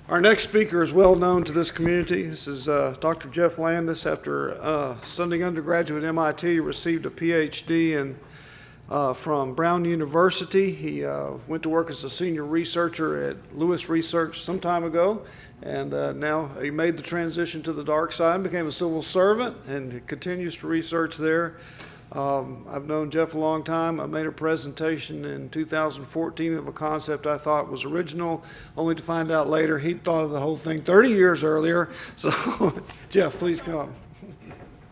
Our next speaker is well known to this community. This is Dr. Jeff Landis. After studying undergraduate at MIT, received a PhD from Brown University. He went to work as a senior researcher at Lewis Research some time ago, and now he made the transition to the dark side and became a civil servant and continues to research there. I've known Jeff a long time. I made a presentation in 2014 of a concept I thought was original, only to find out later he'd thought of the whole thing 30 years earlier. So, Jeff, please come.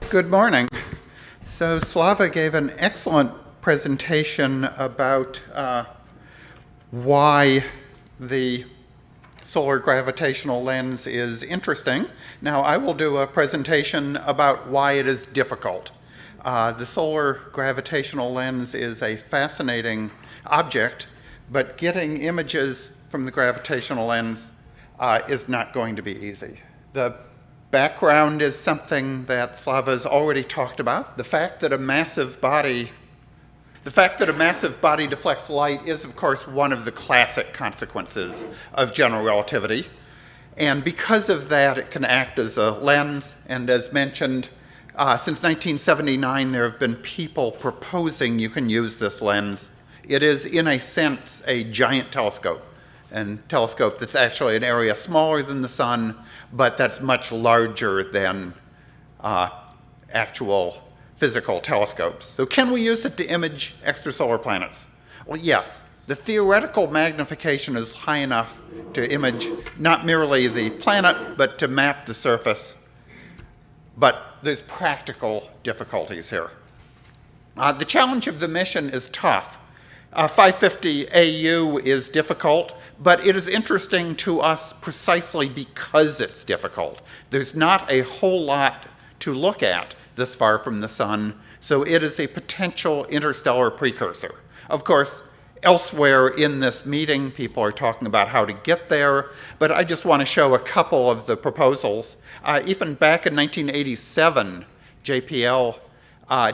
Good morning. So Slava gave an excellent presentation about why the solar gravitational lens is interesting. Now I will do a presentation about why it is difficult. The solar gravitational lens is a fascinating object, but getting images from the gravitational lens is not going to be easy. The background is something that Slava has already talked about. The fact that a massive body deflects light is, of course, one of the classic consequences of general relativity. And because of that, it can act as a lens, and as mentioned, since 1979, there have been people proposing you can use this lens. It is, in a sense, a giant telescope, and telescope that's actually an area smaller than the sun, but that's much larger than actual physical telescopes. So can we use it to image extrasolar planets? Well, yes. The theoretical magnification is high enough to image not merely the planet, but to map the surface. But there's practical difficulties here. The challenge of the mission is tough. 550 AU is difficult, but it is interesting to us precisely because it's difficult. There's not a whole lot to look at this far from the sun, so it is a potential interstellar precursor. Of course, elsewhere in this meeting, people are talking about how to get there, but I just want to show a couple of the proposals. Even back in 1987, JPL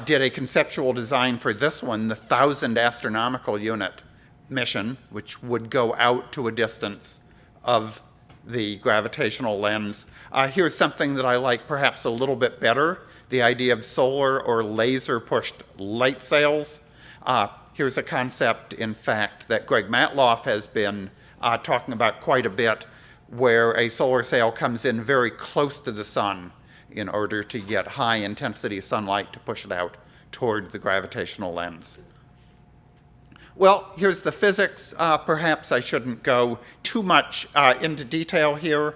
did a conceptual design for this one, the 1,000 astronomical unit mission, which would go out to a distance of the gravitational lens. Here's something that I like perhaps a little bit better, the idea of solar or laser-pushed light sails. Here's a concept, in fact, that Greg Matloff has been talking about quite a bit, where a solar sail comes in very close to the sun in order to get high-intensity sunlight to push it out toward the gravitational lens. Well, here's the physics. Perhaps I shouldn't go too much into detail here,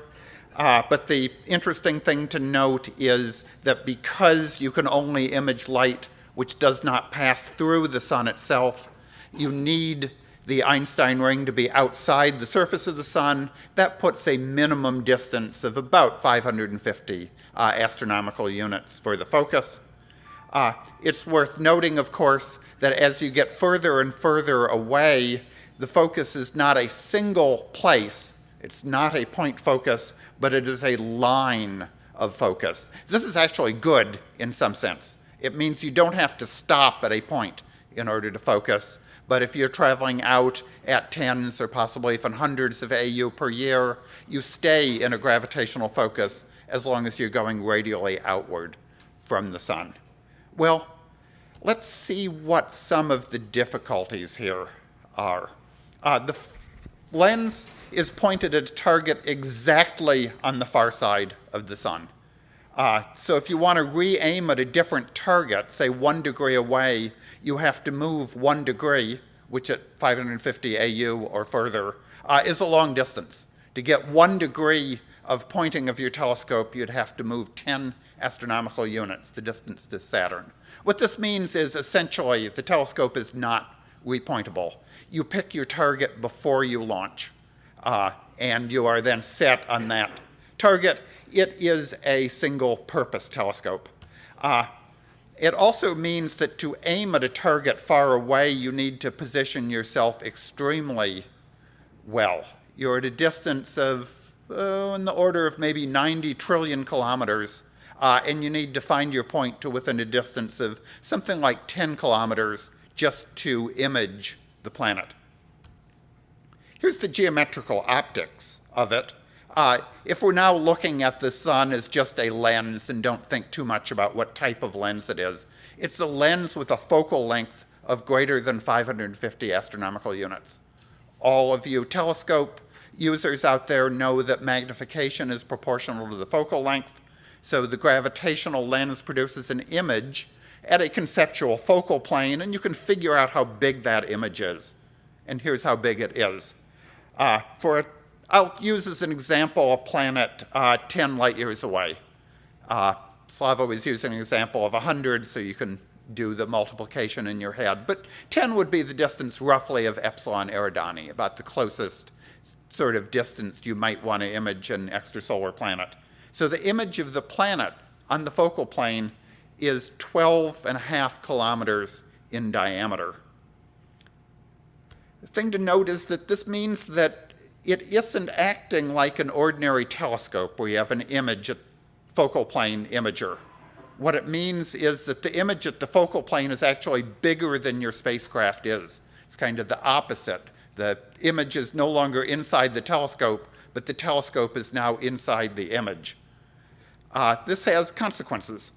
but the interesting thing to note is that because you can only image light which does not pass through the sun itself, you need the Einstein ring to be outside the surface of the sun. That puts a minimum distance of about 550 astronomical units for the focus. It's worth noting, of course, that as you get further and further away, the focus is not a single place. It's not a point focus, but it is a line of focus. This is actually good in some sense. It means you don't have to stop at a point in order to focus. But if you're traveling out at tens or possibly even hundreds of AU per year, you stay in a gravitational focus as long as you're going radially outward from the sun. Well, let's see what some of the difficulties here are. The lens is pointed at a target exactly on the far side of the sun. So if you want to re-aim at a different target, say 1 degree away, you have to move 1 degree, which at 550 AU or further is a long distance. To get 1 degree of pointing of your telescope, you'd have to move 10 astronomical units, the distance to Saturn. What this means is essentially the telescope is not repointable. You pick your target before you launch, and you are then set on that target. It is a single-purpose telescope. It also means that to aim at a target far away, you need to position yourself extremely well. You're at a distance of in the order of maybe 90 trillion kilometers, and you need to find your point to within a distance of something like 10 kilometers just to image the planet. Here's the geometrical optics of it. If we're now looking at the sun as just a lens and don't think too much about what type of lens it is, it's a lens with a focal length of greater than 550 astronomical units. All of you telescope users out there know that magnification is proportional to the focal length, so the gravitational lens produces an image at a conceptual focal plane, and you can figure out how big that image is. And here's how big it is. I'll use as an example a planet 10 light years away. Slava was using an example of 100, so you can do the multiplication in your head. But 10 would be the distance roughly of Epsilon Eridani, about the closest sort of distance you might want to image an extrasolar planet. So the image of the planet on the focal plane is 12.5 kilometers in diameter. The thing to note is that this means that it isn't acting like an ordinary telescope where you have an image at focal plane imager. What it means is that the image at the focal plane is actually bigger than your spacecraft is. It's kind of the opposite. The image is no longer inside the telescope, but the telescope is now inside the image. This has consequences.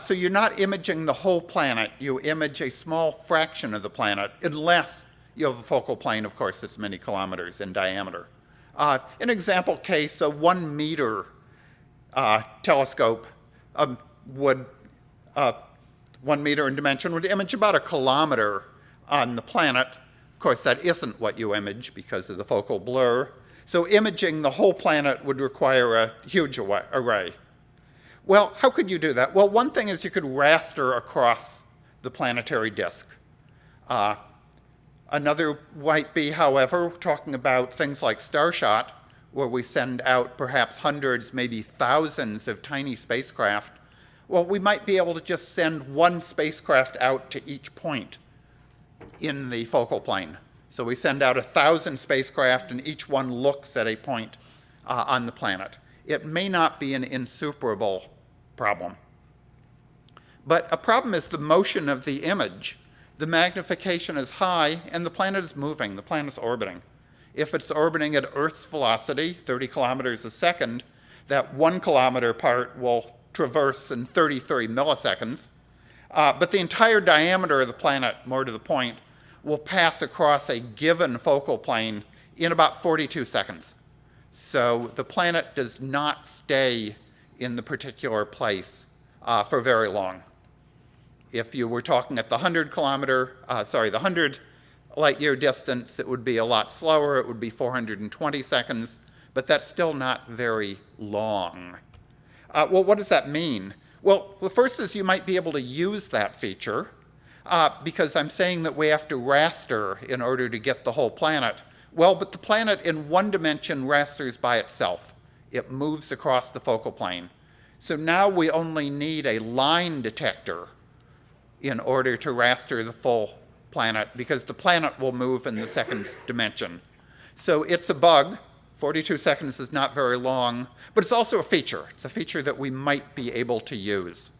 So you're not imaging the whole planet. You image a small fraction of the planet, unless you have a focal plane, of course, that's many kilometers in diameter. In example case, a 1 meter telescope 1 meter in dimension would image about a kilometer on the planet. Of course, that isn't what you image because of the focal blur. So imaging the whole planet would require a huge array. Well, how could you do that? Well, one thing is you could raster across the planetary disk. Another might be, however, talking about things like Starshot, where we send out perhaps hundreds, maybe thousands of tiny spacecraft. Well, we might be able to just send one spacecraft out to each point in the focal plane. So we send out 1,000 spacecraft, and each one looks at a point on the planet. It may not be an insuperable problem. But a problem is the motion of the image. The magnification is high, and the planet is moving. The planet's orbiting. If it's orbiting at Earth's velocity, 30 kilometers a second, that 1 kilometer part will traverse in 33 milliseconds. But the entire diameter of the planet, more to the point, will pass across a given focal plane in about 42 seconds. So the planet does not stay in the particular place for very long. If you were talking at the 100 light year distance, it would be a lot slower. It would be 420 seconds, but that's still not very long. Well, what does that mean? Well, the first is you might be able to use that feature because I'm saying that we have to raster in order to get the whole planet. Well, but the planet in one dimension rasters by itself. It moves across the focal plane. So now we only need a line detector in order to raster the full planet, because the planet will move in the second dimension. So it's a bug. 42 seconds is not very long, but it's also a feature. It's a feature that we might be able to use.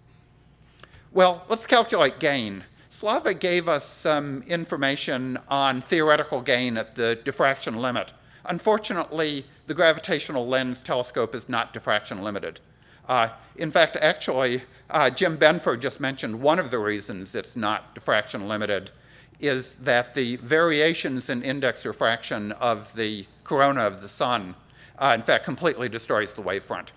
Well, let's calculate gain. Slava gave us some information on theoretical gain at the diffraction limit. Unfortunately, the gravitational lens telescope is not diffraction limited. In fact, actually, Jim Benford just mentioned one of the reasons it's not diffraction limited is that the variations in index refraction of the corona of the sun, in fact, completely destroys the wavefront.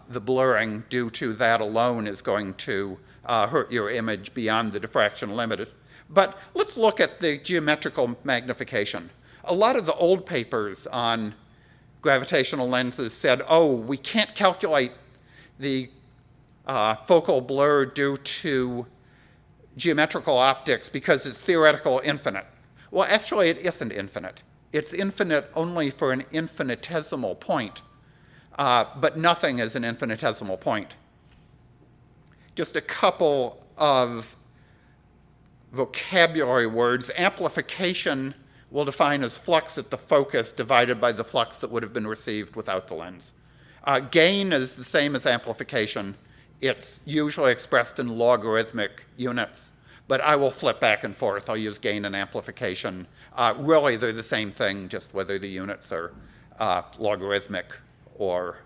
The blurring due to that alone is going to hurt your image beyond the diffraction limit. But let's look at the geometrical magnification. A lot of the old papers on gravitational lenses said, oh, we can't calculate the focal blur due to geometrical optics because it's theoretical infinite. Well, actually, it isn't infinite. It's infinite only for an infinitesimal point, but nothing is an infinitesimal point. Just a couple of vocabulary words. Amplification we'll define as flux at the focus divided by the flux that would have been received without the lens. Gain is the same as amplification. It's usually expressed in logarithmic units, but I will flip back and forth. I'll use gain and amplification. Really, they're the same thing, just whether the units are logarithmic or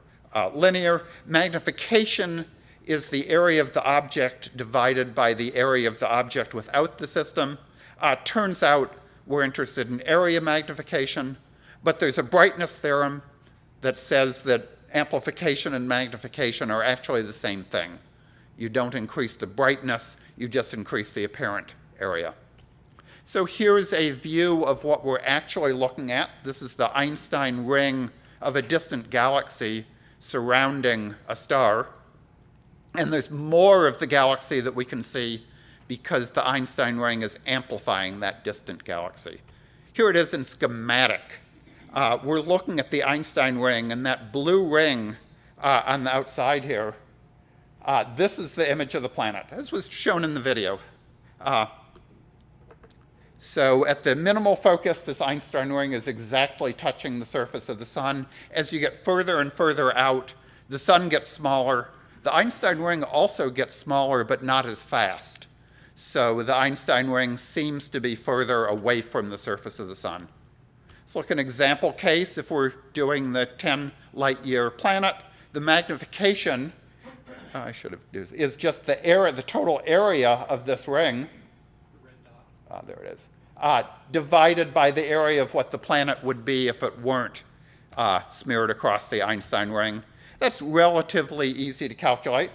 linear. Magnification is the area of the object divided by the area of the object without the system. Turns out we're interested in area magnification, but there's a brightness theorem that says that amplification and magnification are actually the same thing. You don't increase the brightness, you just increase the apparent area. So here's a view of what we're actually looking at. This is the Einstein ring of a distant galaxy surrounding a star. And there's more of the galaxy that we can see because the Einstein ring is amplifying that distant galaxy. Here it is in schematic. We're looking at the Einstein ring, and that blue ring on the outside here, this is the image of the planet, as was shown in the video. So at the minimal focus, this Einstein ring is exactly touching the surface of the sun. As you get further and further out, the sun gets smaller. The Einstein ring also gets smaller, but not as fast. So the Einstein ring seems to be further away from the surface of the sun. Let's look at an example case. If we're doing the 10 light year planet, the magnification, is just the area, the total area of this ring. There it is. Divided by the area of what the planet would be if it weren't smeared across the Einstein ring. That's relatively easy to calculate.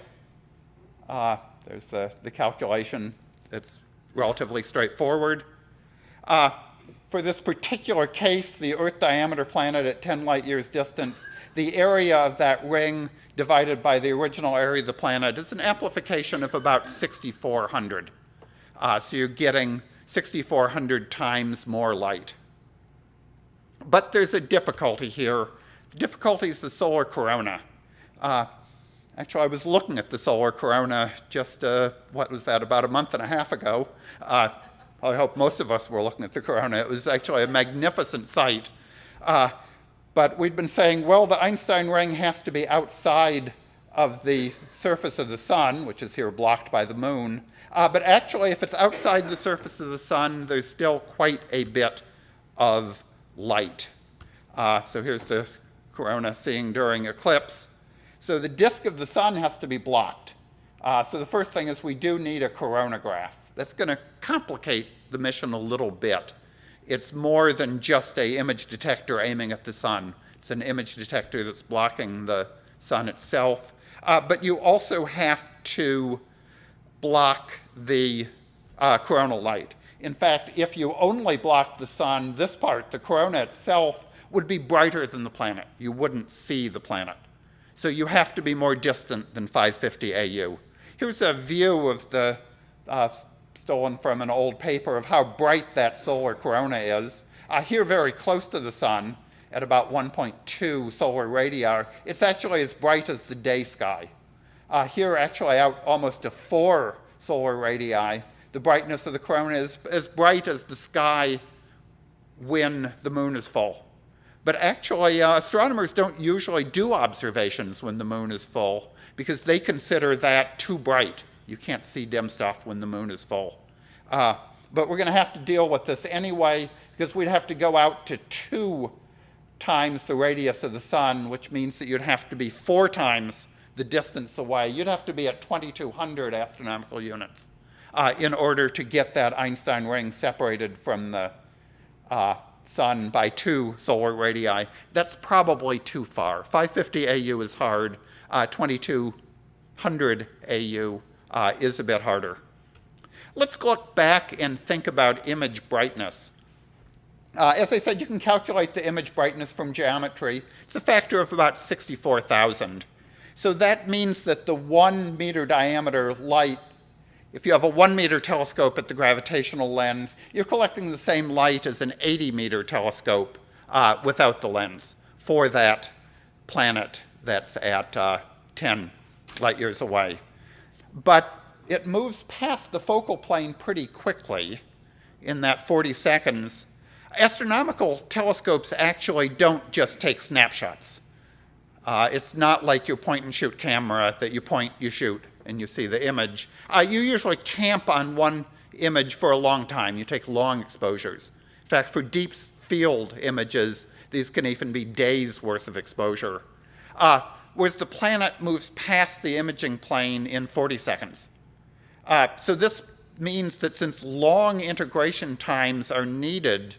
There's the calculation. It's relatively straightforward. For this particular case, the Earth diameter planet at 10 light years distance, the area of that ring divided by the original area of the planet is an amplification of about 6,400. So you're getting 6,400 times more light. But there's a difficulty here. The difficulty is the solar corona. Actually, I was looking at the solar corona just, what was that, about a month and a half ago. I hope most of us were looking at the corona. It was actually a magnificent sight. But we'd been saying, well, the Einstein ring has to be outside of the surface of the sun, which is here blocked by the moon. But actually, if it's outside the surface of the sun, there's still quite a bit of light. So here's the corona seen during eclipse. So the disk of the sun has to be blocked. So the first thing is we do need a coronagraph. That's going to complicate the mission a little bit. It's more than just an image detector aiming at the sun. It's an image detector that's blocking the sun itself. But you also have to block the coronal light. In fact, if you only blocked the sun, this part, the corona itself, would be brighter than the planet. You wouldn't see the planet. So you have to be more distant than 550 AU. Here's a view of the, stolen from an old paper, of how bright that solar corona is. Here very close to the sun, at about 1.2 solar radii, it's actually as bright as the day sky. Here actually out almost to 4 solar radii, the brightness of the corona is as bright as the sky when the moon is full. But actually, astronomers don't usually do observations when the moon is full because they consider that too bright. You can't see dim stuff when the moon is full. But we're going to have to deal with this anyway because we'd have to go out to 2 times the radius of the sun, which means that you'd have to be 4 times the distance away. You'd have to be at 2,200 astronomical units in order to get that Einstein ring separated from the sun by 2 solar radii. That's probably too far. 550 AU is hard. 2,200 AU is a bit harder. Let's look back and think about image brightness. As I said, you can calculate the image brightness from geometry. It's a factor of about 64,000. So that means that the 1 meter diameter light, if you have a 1 meter telescope at the gravitational lens, you're collecting the same light as an 80 meter telescope without the lens for that planet that's at 10 light years away. But it moves past the focal plane pretty quickly in that 40 seconds. Astronomical telescopes actually don't just take snapshots. It's not like your point and shoot camera that you point, you shoot, and you see the image. You usually camp on one image for a long time. You take long exposures. In fact, for deep field images, These can even be days' worth of exposure. Whereas the planet moves past the imaging plane in 40 seconds. So this means that since long integration times are needed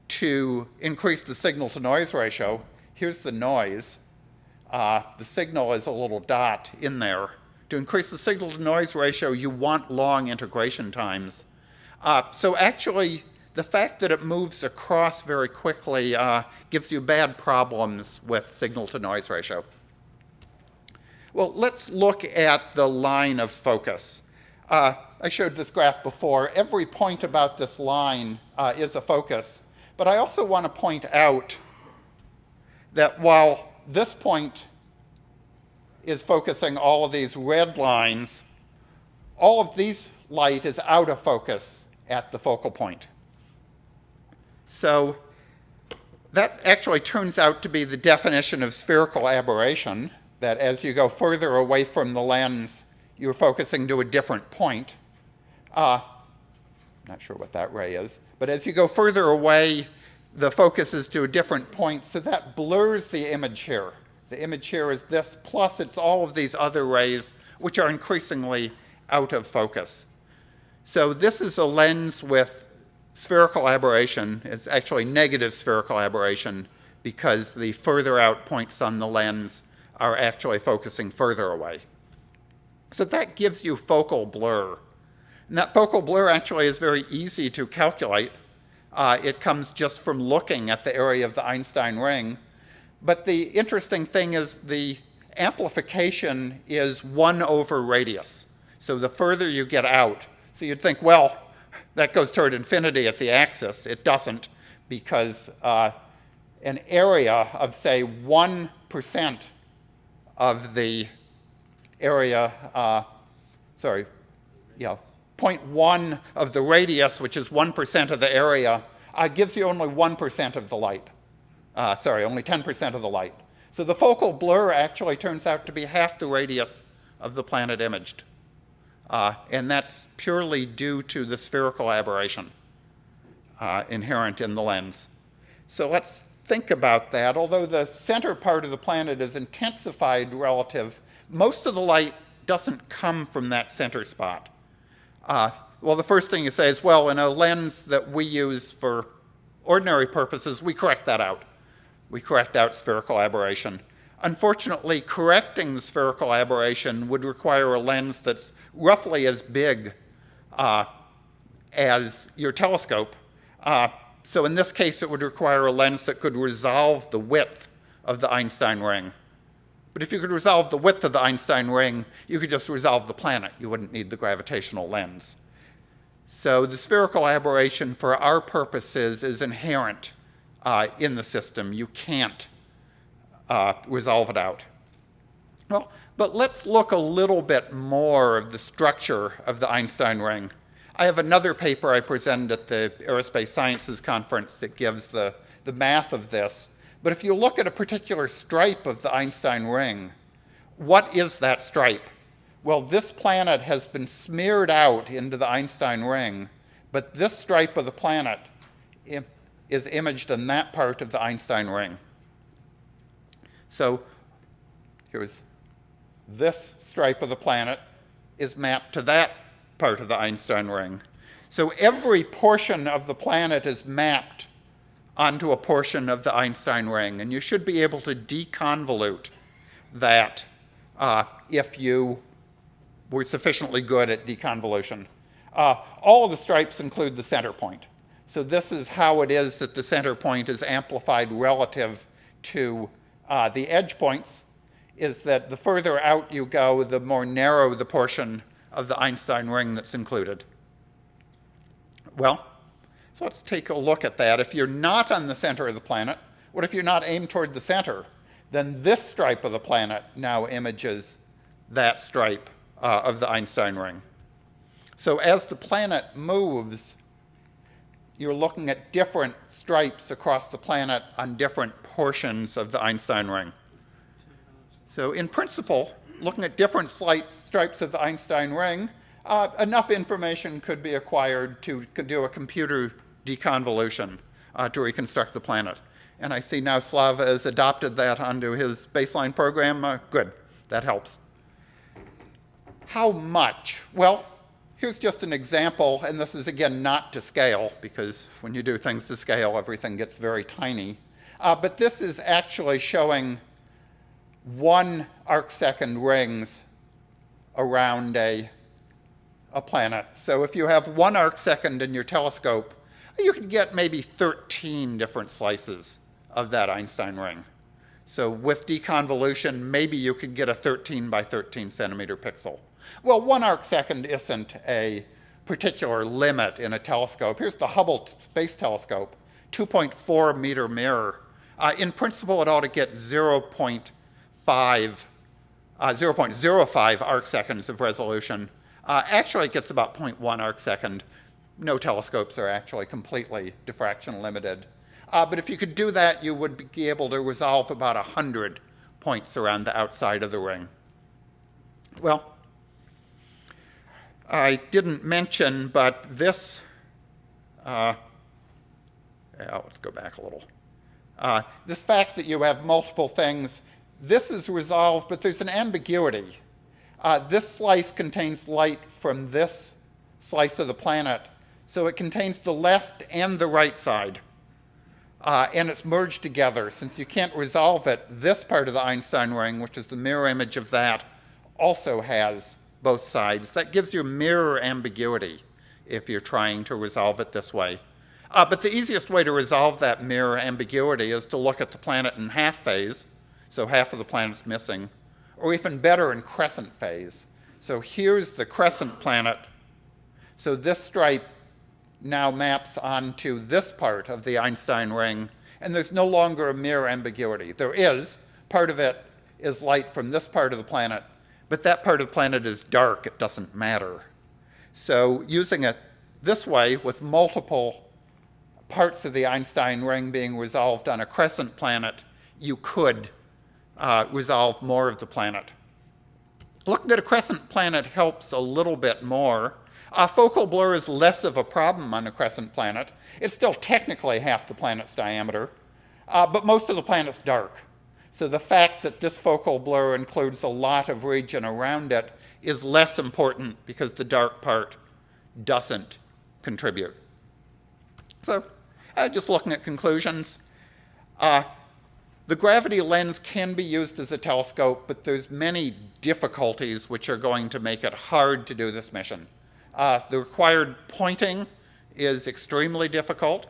to increase the signal-to-noise ratio, here's the noise. The signal is a little dot in there. To increase the signal-to-noise ratio, you want long integration times. So actually, the fact that it moves across very quickly gives you bad problems with signal-to-noise ratio. Well, let's look at the line of focus. I showed this graph before. Every point about this line is a focus. But I also want to point out that while this point is focusing all of these red lines, all of these light is out of focus at the focal point. So that actually turns out to be the definition of spherical aberration, that as you go further away from the lens, you're focusing to a different point. Not sure what that ray is, but as you go further away, the focus is to a different point, so that blurs the image here. The image here is this, plus it's all of these other rays, which are increasingly out of focus. So this is a lens with spherical aberration. It's actually negative spherical aberration because the further out points on the lens are actually focusing further away. So that gives you focal blur. And that focal blur actually is very easy to calculate. It comes just from looking at the area of the Einstein ring. But the interesting thing is the amplification is 1 over radius. So the further you get out, so you'd think, well, that goes toward infinity at the axis. It doesn't, because an area of, say, 1% of the area, 0.1 of the radius, which is 1% of the area, gives you only 1% of the light. Only 10% of the light. So the focal blur actually turns out to be half the radius of the planet imaged. And that's purely due to the spherical aberration inherent in the lens. So let's think about that. Although the center part of the planet is intensified relative, most of the light doesn't come from that center spot. Well, the first thing you say is, well, in a lens that we use for ordinary purposes, we correct that out. We correct out spherical aberration. Unfortunately, correcting the spherical aberration would require a lens that's roughly as big as your telescope. So in this case, it would require a lens that could resolve the width of the Einstein ring. But if you could resolve the width of the Einstein ring, you could just resolve the planet. You wouldn't need the gravitational lens. So the spherical aberration for our purposes is inherent in the system. You can't resolve it out. Well, but let's look a little bit more of the structure of the Einstein ring. I have another paper I presented at the Aerospace Sciences Conference that gives the math of this. But if you look at a particular stripe of the Einstein ring, what is that stripe? Well, this planet has been smeared out into the Einstein ring, but this stripe of the planet is imaged in that part of the Einstein ring. So here's this stripe of the planet is mapped to that part of the Einstein ring. So every portion of the planet is mapped onto a portion of the Einstein ring, and you should be able to deconvolute that if you were sufficiently good at deconvolution. All of the stripes include the center point. So this is how it is that the center point is amplified relative to the edge points, is that the further out you go, the more narrow the portion of the Einstein ring that's included. Well, so let's take a look at that. If you're not on the center of the planet, what if you're not aimed toward the center? Then this stripe of the planet now images that stripe of the Einstein ring. So as the planet moves, you're looking at different stripes across the planet on different portions of the Einstein ring. So in principle, looking at different stripes of the Einstein ring, enough information could be acquired to do a computer deconvolution to reconstruct the planet. And I see now Slava has adopted that onto his baseline program. Good, that helps. How much? Well, here's just an example, and this is again not to scale, because when you do things to scale, everything gets very tiny. But this is actually showing 1 arcsecond rings around a planet. So if you have 1 arcsecond in your telescope, you can get maybe 13 different slices of that Einstein ring. So with deconvolution, maybe you could get a 13 by 13 centimeter pixel. Well, 1 arcsecond isn't a particular limit in a telescope. Here's the Hubble Space Telescope, 2.4 meter mirror. In principle, it ought to get 0.05 arcseconds of resolution. Actually, it gets about 0.1 arcsecond. No telescopes are actually completely diffraction limited. But if you could do that, you would be able to resolve about 100 points around the outside of the ring. Well, I didn't mention, but this, let's go back a little. This fact that you have multiple things, this is resolved, but there's an ambiguity. This slice contains light from this slice of the planet, so it contains the left and the right side. And it's merged together. Since you can't resolve it, this part of the Einstein ring, which is the mirror image of that, also has both sides. That gives you mirror ambiguity if you're trying to resolve it this way. But the easiest way to resolve that mirror ambiguity is to look at the planet in half phase, so half of the planet's missing, or even better in crescent phase. So here's the crescent planet. So this stripe now maps onto this part of the Einstein ring, and there's no longer a mirror ambiguity. There is. Part of it is light from this part of the planet, but that part of the planet is dark. It doesn't matter. So using it this way, with multiple parts of the Einstein ring being resolved on a crescent planet, you could resolve more of the planet. Looking at a crescent planet helps a little bit more. Focal blur is less of a problem on a crescent planet. It's still technically half the planet's diameter, but most of the planet's dark. So the fact that this focal blur includes a lot of region around it is less important because the dark part doesn't contribute. So just looking at conclusions, the gravity lens can be used as a telescope, but there's many difficulties which are going to make it hard to do this mission. The required pointing is extremely difficult.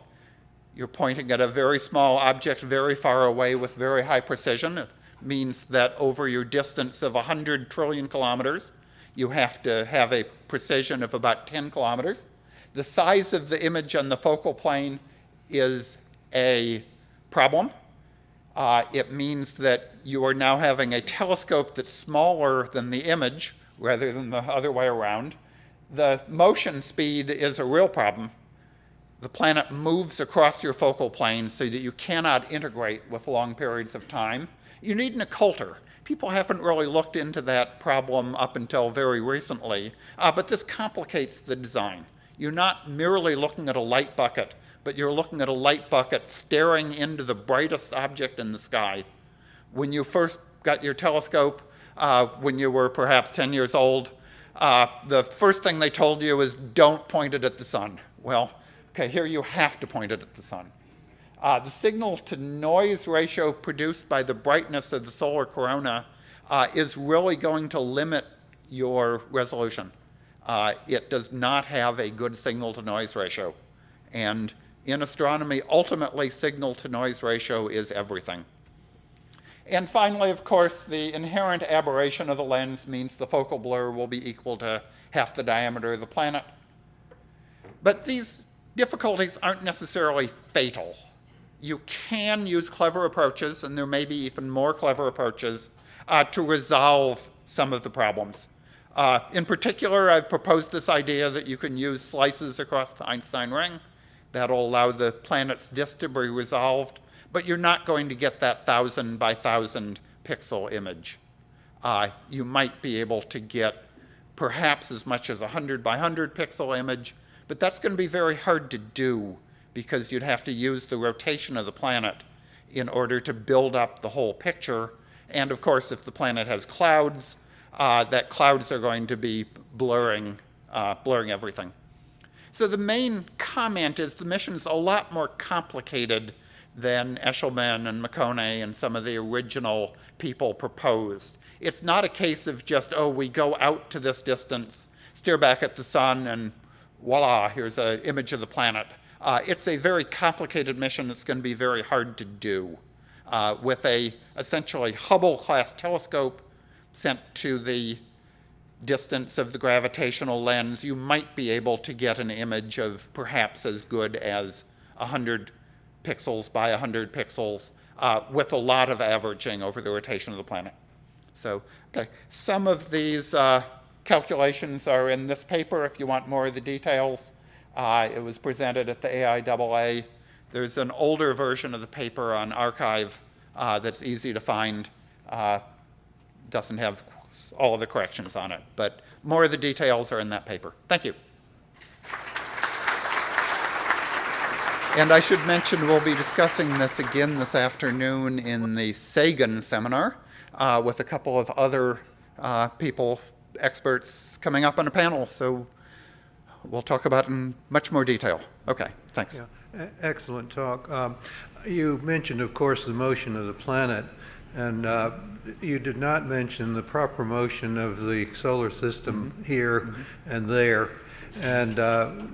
You're pointing at a very small object very far away with very high precision. It means that over your distance of 100 trillion kilometers, you have to have a precision of about 10 kilometers. The size of the image on the focal plane is a problem. It means that you are now having a telescope that's smaller than the image rather than the other way around. The motion speed is a real problem. The planet moves across your focal plane so that you cannot integrate with long periods of time. You need an occulter. People haven't really looked into that problem up until very recently, but this complicates the design. You're not merely looking at a light bucket, but you're looking at a light bucket staring into the brightest object in the sky. When you first got your telescope, when you were perhaps 10 years old, the first thing they told you is don't point it at the sun. Well, okay, here you have to point it at the sun. The signal to noise ratio produced by the brightness of the solar corona is really going to limit your resolution. It does not have a good signal to noise ratio. And in astronomy, ultimately, signal to noise ratio is everything. And finally, of course, the inherent aberration of the lens means the focal blur will be equal to half the diameter of the planet. But these difficulties aren't necessarily fatal. You can use clever approaches, and there may be even more clever approaches, to resolve some of the problems. In particular, I've proposed this idea that you can use slices across the Einstein ring. That'll allow the planet's disk to be resolved, but you're not going to get that 1,000 by 1,000 pixel image. You might be able to get perhaps as much as 100 by 100 pixel image, but that's going to be very hard to do because you'd have to use the rotation of the planet in order to build up the whole picture. And of course, if the planet has clouds, that clouds are going to be blurring everything. So the main comment is the mission's a lot more complicated than Eshelman and McConaughey and some of the original people proposed. It's not a case of just, oh, we go out to this distance, stare back at the sun, and voila, here's an image of the planet. It's a very complicated mission that's going to be very hard to do. With a essentially Hubble-class telescope sent to the distance of the gravitational lens, you might be able to get an image of perhaps as good as 100 pixels by 100 pixels with a lot of averaging over the rotation of the planet. So, okay, some of these calculations are in this paper if you want more of the details. It was presented at the AIAA. There's an older version of the paper on archive that's easy to find. Doesn't have all of the corrections on it, but more of the details are in that paper. Thank you. And I should mention we'll be discussing this again this afternoon in the Sagan seminar with a couple of other people, experts coming up on a panel. So we'll talk about it in much more detail. Okay, thanks. Yeah. Excellent talk. You mentioned, of course, the motion of the planet, and you did not mention the proper motion of the solar system here and there. And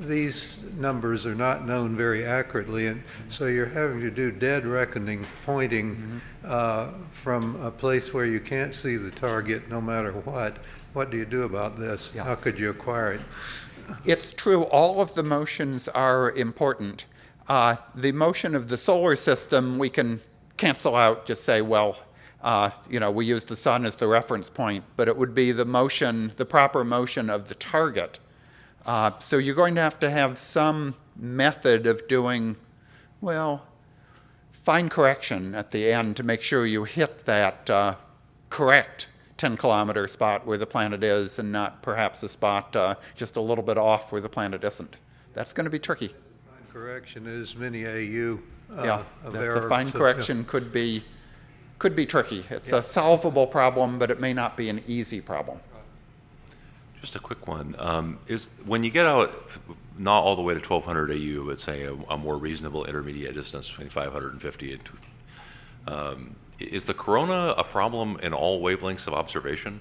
these numbers are not known very accurately, and so you're having to do dead reckoning, pointing from a place where you can't see the target no matter what. What do you do about this? Yeah. How could you acquire it? It's true, all of the motions are important. The motion of the solar system we can cancel out, just say, well, we use the sun as the reference point, but it would be the motion, the proper motion of the target. So you're going to have some method of doing, well, fine correction at the end to make sure you hit that correct 10-kilometer spot where the planet is and not perhaps a spot just a little bit off where the planet isn't. That's going to be tricky. Fine correction is mini AU. Yeah, of that's error, a fine so, correction could be tricky. It's a solvable problem, but it may not be an easy problem. Just a quick one. Is when you get out, not all the way to 1200 AU, but say a more reasonable intermediate distance between 550 and is the corona a problem in all wavelengths of observation?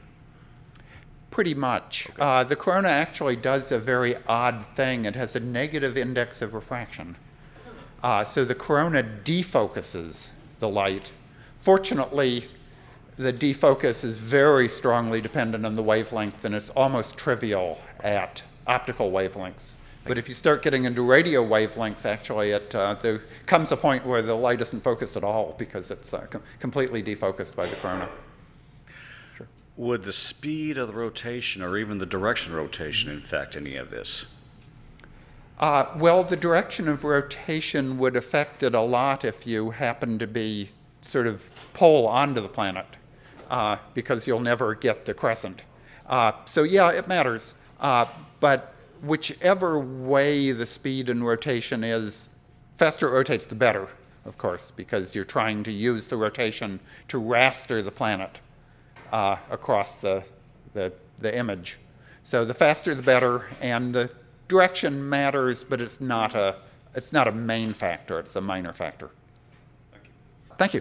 Pretty much. The corona actually does a very odd thing. It has a negative index of refraction. So the corona defocuses the light. Fortunately, the defocus is very strongly dependent on the wavelength, and it's almost trivial at optical wavelengths. But if you start getting into radio wavelengths, actually, there comes a point where the light isn't focused at all because it's completely defocused by the corona. Sure. Would the speed of the rotation or even the direction of rotation affect any of this? Well, the direction of rotation would affect it a lot if you happen to be sort of pole onto the planet, because you'll never get the crescent. So yeah, it matters. But whichever way the speed and rotation is, faster it rotates, the better, of course, because you're trying to use the rotation to raster the planet across the image. So the faster the better, and the direction matters, but it's not a main factor, it's a minor factor. Thank you.